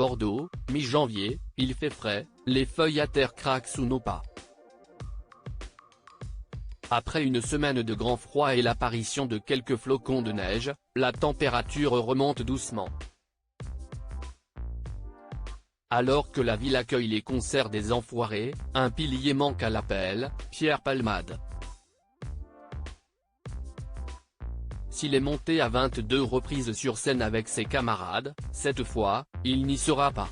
Bordeaux, mi-janvier, il fait frais, les feuilles à terre craquent sous nos pas. Après une semaine de grand froid et l'apparition de quelques flocons de neige, la température remonte doucement. Alors que la ville accueille les concerts des Enfoirés, un pilier manque à l'appel, Pierre Palmade. S'il est monté à 22 reprises sur scène avec ses camarades, cette fois, il n'y sera pas.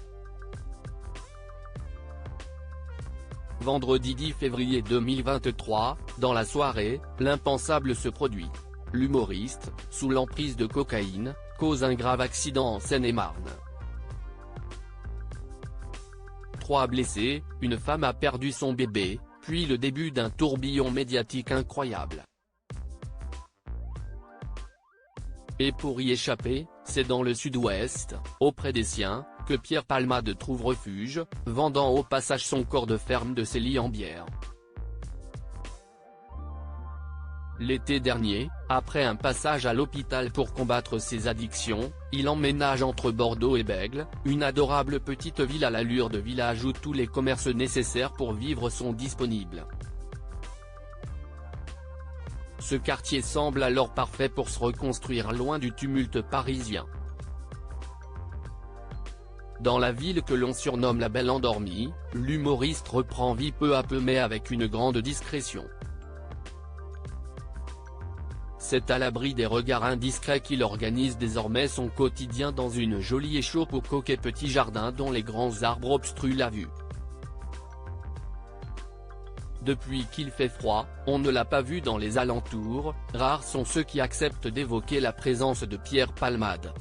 Vendredi 10 février 2023, dans la soirée, l'impensable se produit. L'humoriste, sous l'emprise de cocaïne, cause un grave accident en Seine-et-Marne. 3 blessés, une femme a perdu son bébé, puis le début d'un tourbillon médiatique incroyable. Et pour y échapper, c'est dans le sud-ouest, auprès des siens, que Pierre Palmade trouve refuge, vendant au passage son corps de ferme de Célie en bière. L'été dernier, après un passage à l'hôpital pour combattre ses addictions, il emménage entre Bordeaux et Bègles, une adorable petite ville à l'allure de village où tous les commerces nécessaires pour vivre sont disponibles. Ce quartier semble alors parfait pour se reconstruire loin du tumulte parisien. Dans la ville que l'on surnomme la Belle Endormie, l'humoriste reprend vie peu à peu mais avec une grande discrétion. C'est à l'abri des regards indiscrets qu'il organise désormais son quotidien dans une jolie échoppe au coquet petit jardin dont les grands arbres obstruent la vue. Depuis qu'il fait froid, on ne l'a pas vu dans les alentours, rares sont ceux qui acceptent d'évoquer la présence de Pierre Palmade.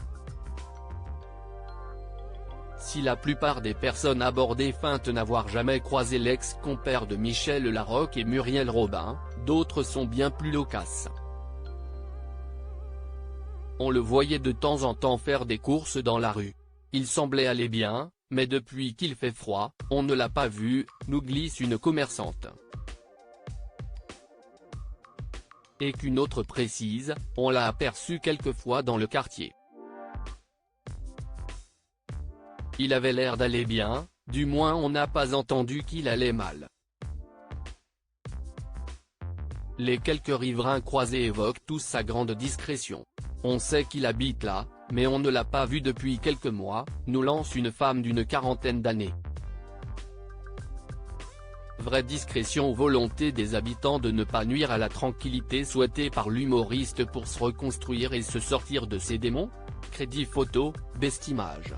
Si la plupart des personnes abordées feintent n'avoir jamais croisé l'ex-compère de Michel Larocque et Muriel Robin, d'autres sont bien plus loquaces. On le voyait de temps en temps faire des courses dans la rue. Il semblait aller bien, mais depuis qu'il fait froid, on ne l'a pas vu, nous glisse une commerçante. Et qu'une autre précise, on l'a aperçu quelquefois dans le quartier. Il avait l'air d'aller bien, du moins on n'a pas entendu qu'il allait mal. Les quelques riverains croisés évoquent tous sa grande discrétion. On sait qu'il habite là, mais on ne l'a pas vu depuis quelques mois, nous lance une femme d'une quarantaine d'années. Vraie discrétion ou volonté des habitants de ne pas nuire à la tranquillité souhaitée par l'humoriste pour se reconstruire et se sortir de ses démons? Crédit photo, Bestimage.